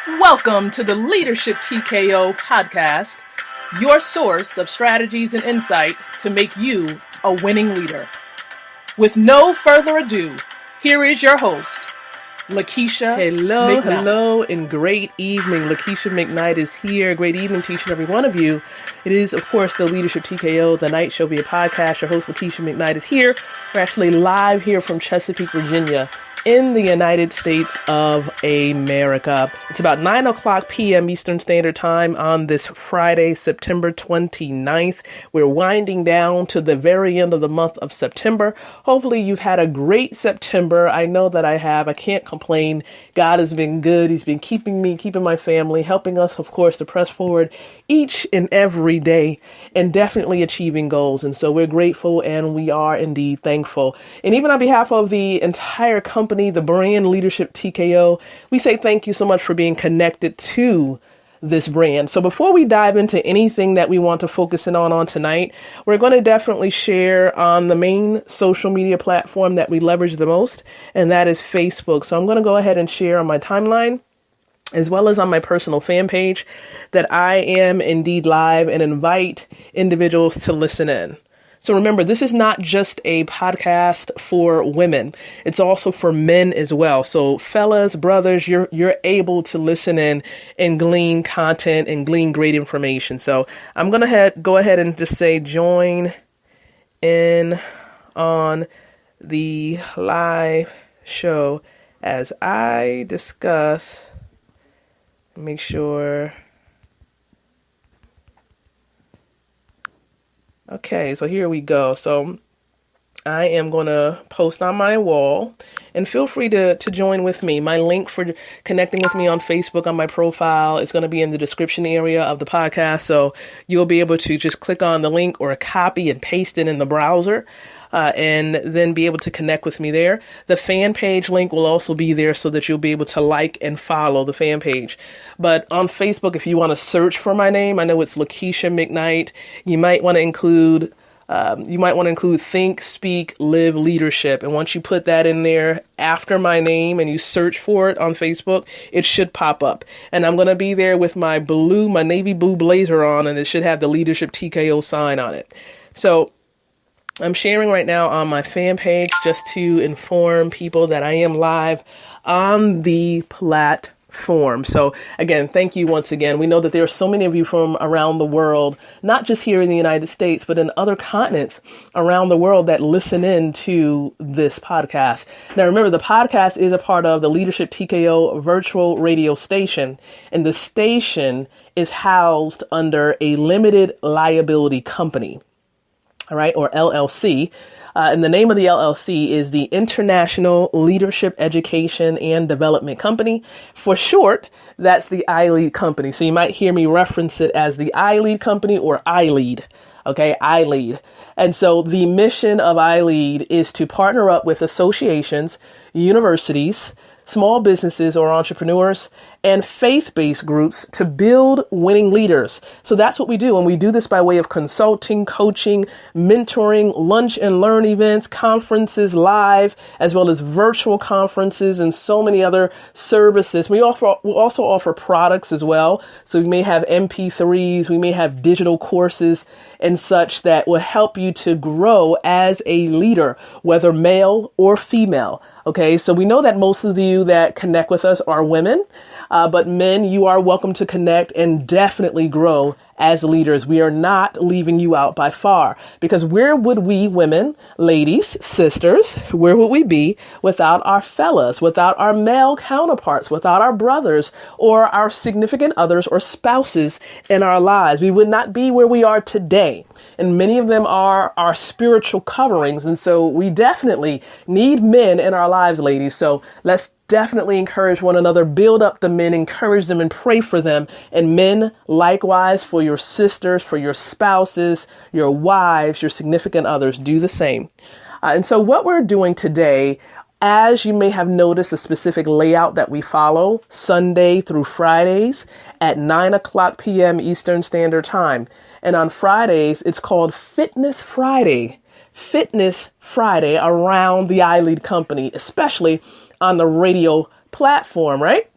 Welcome to the Leadership TKO podcast, your source of strategies and insight to make you a winning leader. With no further ado, here is your host, Lakeisha McKnight. Hello, and great evening. Lakeisha McKnight is here. Great evening to each and every one of you. It is, of course, the Leadership TKO, the night show via podcast. Your host, Lakeisha McKnight, is here. We're actually live here from Chesapeake, Virginia, in the United States of America. It's about 9 o'clock p.m. Eastern Standard Time on this Friday, September 29th. We're winding down to the very end of the month of September. Hopefully you've had a great September. I know that I have. I can't complain. God has been good. He's been keeping me, keeping my family, helping us, of course, to press forward each and every day and definitely achieving goals. And so we're grateful and we are indeed thankful. And even on behalf of the entire company, the brand Leadership TKO, we say thank you so much for being connected to this brand. So before we dive into anything that we want to focus in on tonight, we're going to definitely share on the main social media platform that we leverage the most, and that is Facebook. So I'm going to go ahead and share on my timeline, as well as on my personal fan page, that I am indeed live and invite individuals to listen in. So remember, this is not just a podcast for women. It's also for men as well. So fellas, brothers, you're able to listen in and glean content and glean great information. So I'm going to go ahead and just say join in on the live show as I discuss. Make sure. Okay, so here we go. So I am going to post on my wall, and feel free to join with me. My link for connecting with me on Facebook on my profile is going to be in the description area of the podcast. So you'll be able to just click on the link or copy and paste it in the browser. And then be able to connect with me there. The fan page link will also be there so that you'll be able to like and follow the fan page. But on Facebook, if you want to search for my name, I know it's Lakeisha McKnight. You might want to include Think, Speak, Live Leadership. And once you put that in there after my name and you search for it on Facebook, it should pop up. And I'm going to be there with my navy blue blazer on, and it should have the Leadership TKO sign on it. So I'm sharing right now on my fan page just to inform people that I am live on the platform. So again, thank you once again. We know that there are so many of you from around the world, not just here in the United States, but in other continents around the world that listen in to this podcast. Now, remember, the podcast is a part of the Leadership TKO virtual radio station, and the station is housed under a limited liability company. All right, or LLC. And the name of the LLC is the International Leadership Education and Development Company. For short, that's the iLead Company. So you might hear me reference it as the iLead Company or iLead. Okay, iLead. And so the mission of iLead is to partner up with associations, universities, small businesses or entrepreneurs, and faith-based groups to build winning leaders. So that's what we do. And we do this by way of consulting, coaching, mentoring, lunch and learn events, conferences live, as well as virtual conferences and so many other services. We also offer products as well. So we may have MP3s, we may have digital courses and such that will help you to grow as a leader, whether male or female. Okay, so we know that most of you that connect with us are women. But men, you are welcome to connect and definitely grow as leaders. We are not leaving you out by far, because where would we women, ladies, sisters, where would we be without our fellas, without our male counterparts, without our brothers or our significant others or spouses in our lives? We would not be where we are today. And many of them are our spiritual coverings. And so we definitely need men in our lives, ladies. So let's definitely encourage one another, build up the men, encourage them and pray for them. And men, likewise, for your sisters, for your spouses, your wives, your significant others, do the same. And so what we're doing today, as you may have noticed, a specific layout that we follow Sunday through Fridays at 9 o'clock p.m. Eastern Standard Time. And on Fridays, it's called Fitness Friday. Fitness Friday around the iLead Company, especially on the radio platform, right?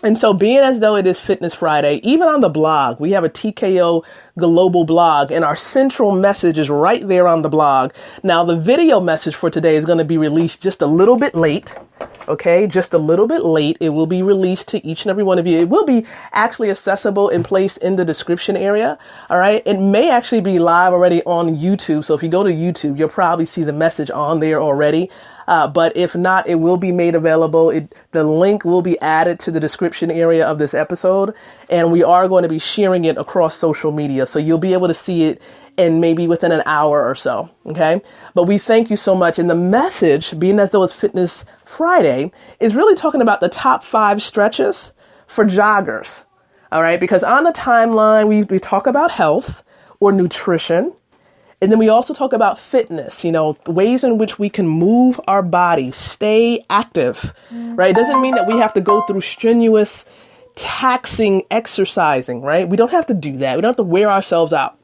And so being as though it is Fitness Friday, even on the blog, we have a TKO global blog and our central message is right there on the blog. Now, the video message for today is going to be released just a little bit late. Okay, just a little bit late. It will be released to each and every one of you. It will be actually accessible and placed in the description area. All right. It may actually be live already on YouTube. So if you go to YouTube, you'll probably see the message on there already. But if not, it will be made available. The link will be added to the description area of this episode, and we are going to be sharing it across social media. So you'll be able to see it in maybe within an hour or so. Okay. But we thank you so much. And the message, being as though it's Fitness Friday, is really talking about the top 5 stretches for joggers. All right. Because on the timeline, we talk about health or nutrition. And then we also talk about fitness, ways in which we can move our body, stay active, right? It doesn't mean that we have to go through strenuous, taxing exercising, right? We don't have to do that. We don't have to wear ourselves out.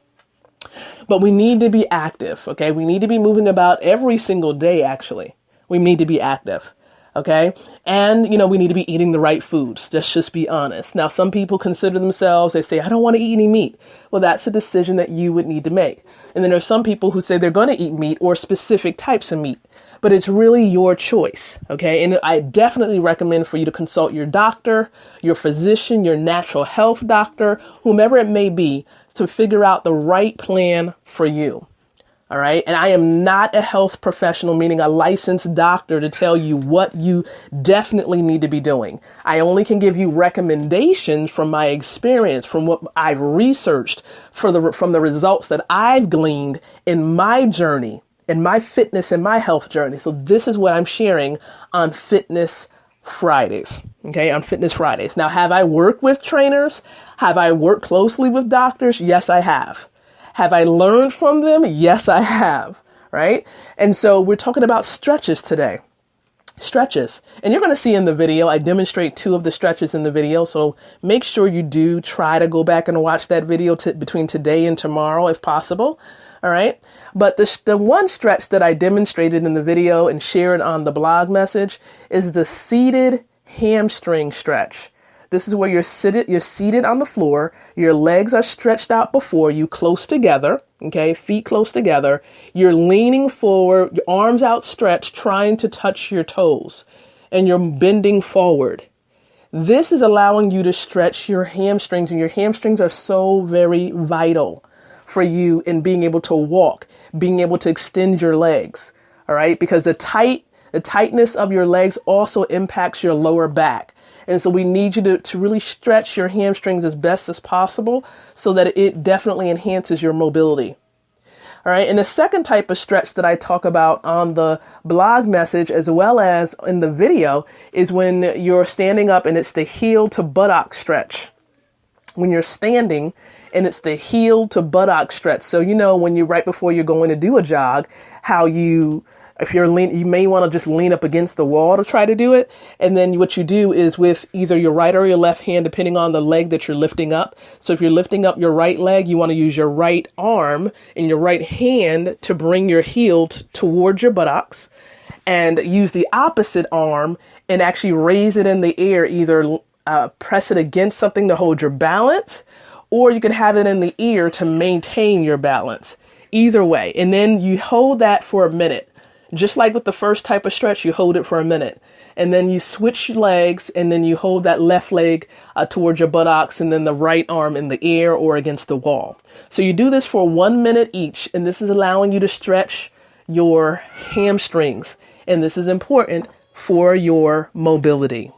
But we need to be active, okay? We need to be moving about every single day, actually. We need to be active, okay? And, we need to be eating the right foods. Let's just be honest. Now, some people consider themselves, they say, I don't want to eat any meat. Well, that's a decision that you would need to make. And then there's some people who say they're going to eat meat or specific types of meat. But it's really your choice, okay? And I definitely recommend for you to consult your doctor, your physician, your natural health doctor, whomever it may be, to figure out the right plan for you. All right. And I am not a health professional, meaning a licensed doctor, to tell you what you definitely need to be doing. I only can give you recommendations from my experience, from what I've researched, from the results that I've gleaned in my journey, in my fitness and my health journey. So this is what I'm sharing on Fitness Fridays. Okay. On Fitness Fridays. Now, have I worked with trainers? Have I worked closely with doctors? Yes, I have. Have I learned from them? Yes, I have. Right. And so we're talking about stretches today. Stretches. And you're going to see in the video, I demonstrate 2 of the stretches in the video. So make sure you do try to go back and watch that video between today and tomorrow, if possible. All right. But the one stretch that I demonstrated in the video and shared on the blog message is the seated hamstring stretch. This is where you're seated on the floor. Your legs are stretched out before you, close together. Okay, feet close together. You're leaning forward, your arms outstretched, trying to touch your toes, and you're bending forward. This is allowing you to stretch your hamstrings, and your hamstrings are so very vital for you in being able to walk, being able to extend your legs. All right, because the tightness of your legs also impacts your lower back. And so we need you to really stretch your hamstrings as best as possible so that it definitely enhances your mobility. All right. And the second type of stretch that I talk about on the blog message as well as in the video is when you're standing up and it's the heel to buttock stretch. When you're standing and it's the heel to buttock stretch. So, when you're right before you're going to do a jog, how you may want to just lean up against the wall to try to do it. And then what you do is with either your right or your left hand, depending on the leg that you're lifting up. So if you're lifting up your right leg, you want to use your right arm and your right hand to bring your heel towards your buttocks, and use the opposite arm and actually raise it in the air, either press it against something to hold your balance, or you can have it in the ear to maintain your balance. Either way. And then you hold that for a minute. Just like with the first type of stretch, you hold it for a minute, and then you switch legs, and then you hold that left leg towards your buttocks, and then the right arm in the air or against the wall. So you do this for 1 minute each, and this is allowing you to stretch your hamstrings. And this is important for your mobility.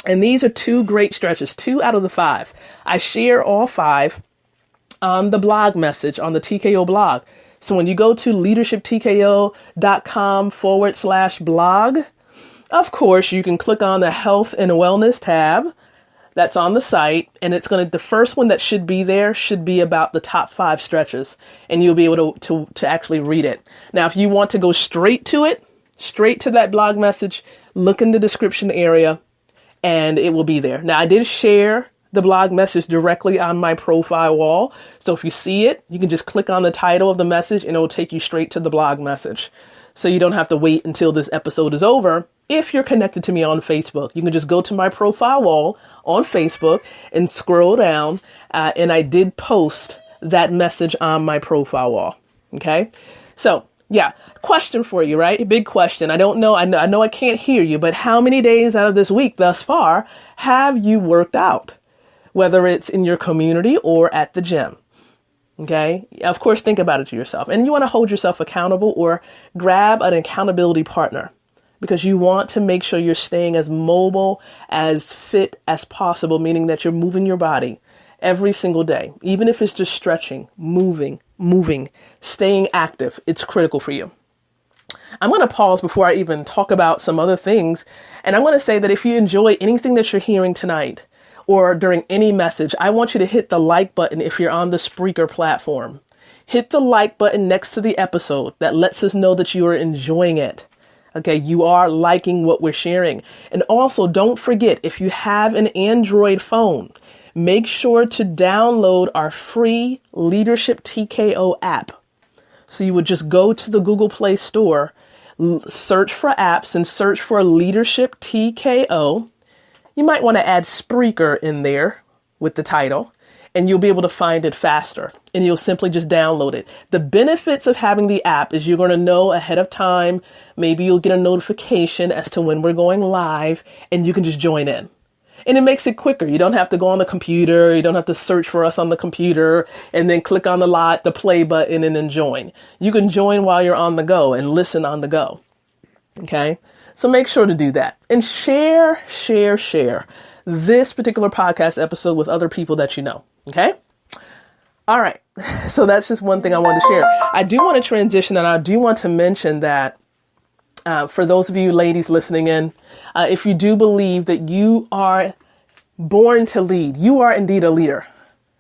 And these are 2 great stretches, 2 out of the 5. I share all 5 on the blog message on the TKO blog. So when you go to leadershiptko.com/blog, of course, you can click on the health and wellness tab that's on the site. And the first one that should be there should be about the top 5 stretches. And you'll be able to actually read it. Now, if you want to go straight to that blog message, look in the description area and it will be there. Now, I did share the blog message directly on my profile wall. So if you see it, you can just click on the title of the message and it will take you straight to the blog message. so you don't have to wait until this episode is over. If you're connected to me on Facebook, you can just go to my profile wall on Facebook and scroll down. And I did post that message on my profile wall. Okay. So yeah, question for you, right? A big question. I don't know. I know I can't hear you, but how many days out of this week thus far have you worked out? Whether it's in your community or at the gym. Okay. Of course, think about it to yourself, and you want to hold yourself accountable or grab an accountability partner, because you want to make sure you're staying as mobile, as fit as possible, meaning that you're moving your body every single day, even if it's just stretching, moving, staying active. It's critical for you. I'm going to pause before I even talk about some other things. And I'm going to say that if you enjoy anything that you're hearing tonight or during any message, I want you to hit the like button if you're on the Spreaker platform. Hit the like button next to the episode. That lets us know that you are enjoying it. Okay, you are liking what we're sharing. And also, don't forget, if you have an Android phone, make sure to download our free Leadership TKO app. So you would just go to the Google Play Store, search for apps, and search for Leadership TKO. You might want to add Spreaker in there with the title, and you'll be able to find it faster, and you'll simply just download it. The benefits of having the app is you're going to know ahead of time. Maybe you'll get a notification as to when we're going live, and you can just join in. And it makes it quicker. You don't have to go on the computer. You don't have to search for us on the computer and then click on the play button and then join. You can join while you're on the go and listen on the go. Okay. So make sure to do that and share this particular podcast episode with other people that you know. Okay. All right. So that's just one thing I wanted to share. I do want to transition, and I do want to mention that for those of you ladies listening in, if you do believe that you are born to lead, you are indeed a leader.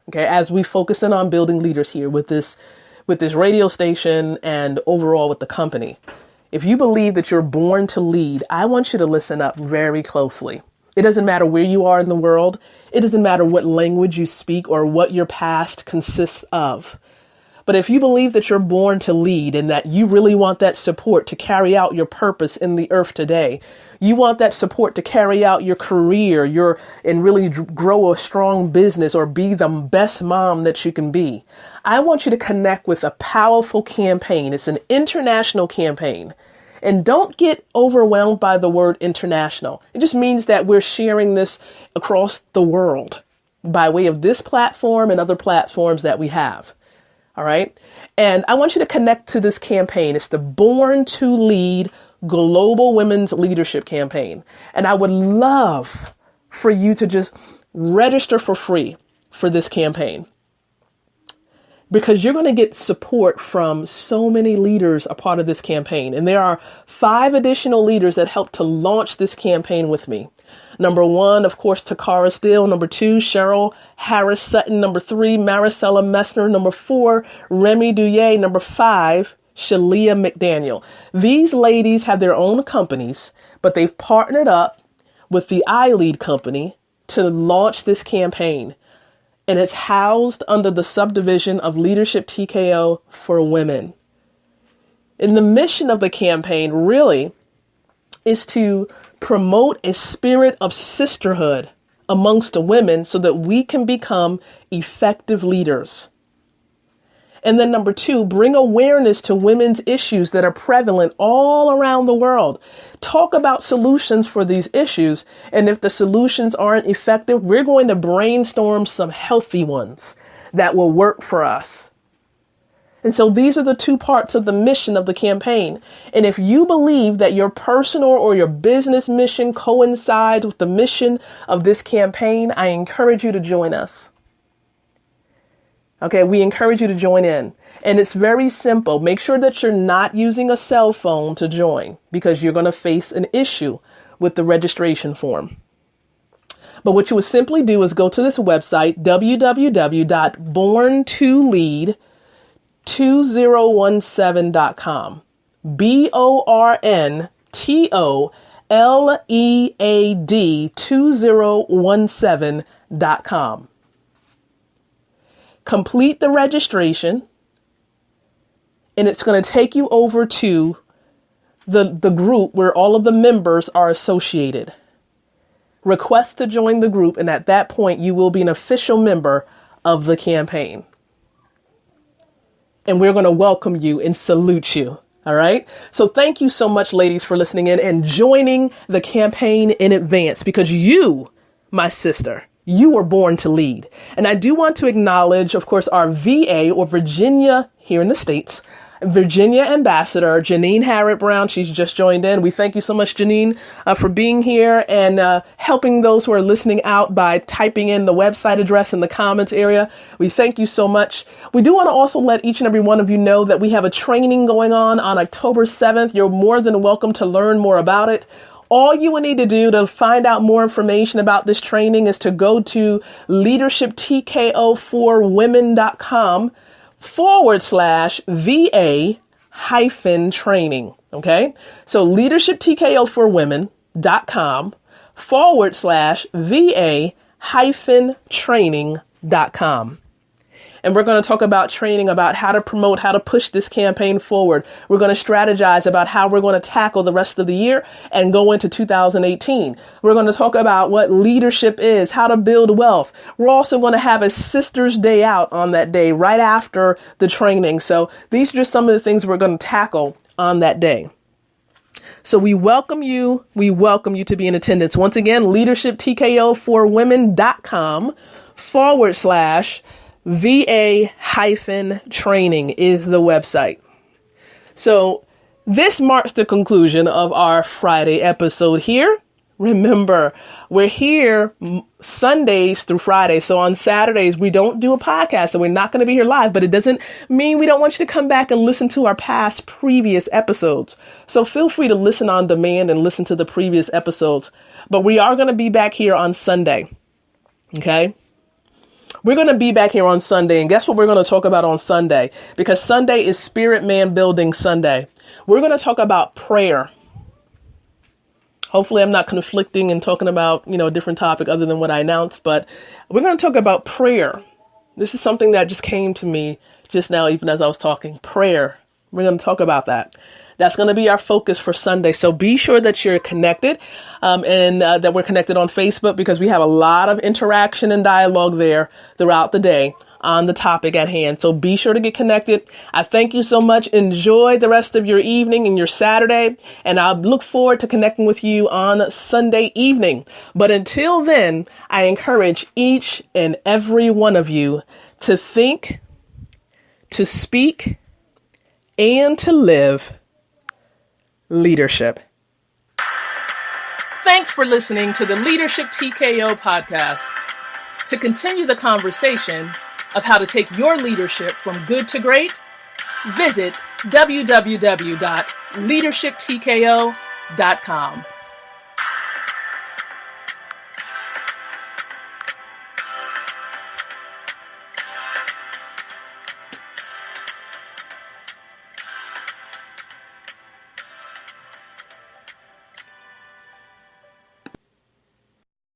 Okay. As we focus in on building leaders here with this radio station and overall with the company. If you believe that you're born to lead, I want you to listen up very closely. It doesn't matter where you are in the world. It doesn't matter what language you speak or what your past consists of. But if you believe that you're born to lead and that you really want that support to carry out your purpose in the earth today, you want that support to carry out your career, and really grow a strong business or be the best mom that you can be, I want you to connect with a powerful campaign. It's an international campaign. And don't get overwhelmed by the word international. It just means that we're sharing this across the world by way of this platform and other platforms that we have. All right. And I want you to connect to this campaign. It's the Born to Lead Global Women's Leadership Campaign. And I would love for you to just register for free for this campaign, because you're going to get support from so many leaders a part of this campaign. And there are 5 additional leaders that helped to launch this campaign with me. Number 1, of course, Takara Steele. Number 2, Cheryl Harris Sutton. Number 3, Maricela Messner. Number 4, Remy Douye. Number 5, Shalia McDaniel. These ladies have their own companies, but they've partnered up with the iLead company to launch this campaign. And it's housed under the subdivision of Leadership TKO for Women. And the mission of the campaign really is to promote a spirit of sisterhood amongst the women so that we can become effective leaders. And then number 2, bring awareness to women's issues that are prevalent all around the world. Talk about solutions for these issues. And if the solutions aren't effective, we're going to brainstorm some healthy ones that will work for us. And so these are the 2 parts of the mission of the campaign. And if you believe that your personal or your business mission coincides with the mission of this campaign, I encourage you to join us. Okay, we encourage you to join in. And it's very simple. Make sure that you're not using a cell phone to join, because you're going to face an issue with the registration form. But what you would simply do is go to this website, www.borntolead2017.com. BORNTOLEAD2017.com. Complete the registration, and it's going to take you over to the group where all of the members are associated. Request to join the group, and at that point, you will be an official member of the campaign. And we're going to welcome you and salute you. All right. So thank you so much, ladies, for listening in and joining the campaign in advance, because you, my sister, you were born to lead. And I do want to acknowledge, of course, our VA, or Virginia here in the States, Virginia Ambassador Janine Harriet Brown. She's just joined in. We thank you so much, Janine, for being here and helping those who are listening out by typing in the website address in the comments area. We thank you so much. We do want to also let each and every one of you know that we have a training going on October 7th. You're more than welcome to learn more about it. All you will need to do to find out more information about this training is to go to leadershiptko4women.com/VA-training. Okay. So leadershiptko4women.com/VA-training.com. And we're going to talk about training about how to promote, how to push this campaign forward. We're going to strategize about how we're going to tackle the rest of the year and go into 2018. We're going to talk about what leadership is, how to build wealth. We're also going to have a Sisters Day Out on that day, right after the training. So these are just some of the things we're going to tackle on that day. So we welcome you. We welcome you to be in attendance. Once again, leadershiptko4women.com/VA-training is the website. So this marks the conclusion of our Friday episode here. Remember, we're here Sundays through Fridays. So on Saturdays, we don't do a podcast, and we're not going to be here live, but it doesn't mean we don't want you to come back and listen to our previous episodes. So feel free to listen on demand and listen to the previous episodes. But we are going to be back here on Sunday. Okay? We're going to be back here on Sunday, and guess what we're going to talk about on Sunday? Because Sunday is Spirit Man Building Sunday. We're going to talk about prayer. Hopefully I'm not conflicting and talking about, a different topic other than what I announced, but we're going to talk about prayer. This is something that just came to me just now, even as I was talking. Prayer. We're going to talk about that. That's going to be our focus for Sunday. So be sure that you're connected and that we're connected on Facebook, because we have a lot of interaction and dialogue there throughout the day on the topic at hand. So be sure to get connected. I thank you so much. Enjoy the rest of your evening and your Saturday. And I look forward to connecting with you on Sunday evening. But until then, I encourage each and every one of you to think, to speak, and to live leadership. Thanks for listening to the Leadership TKO podcast. To continue the conversation of how to take your leadership from good to great, visit www.leadershiptko.com.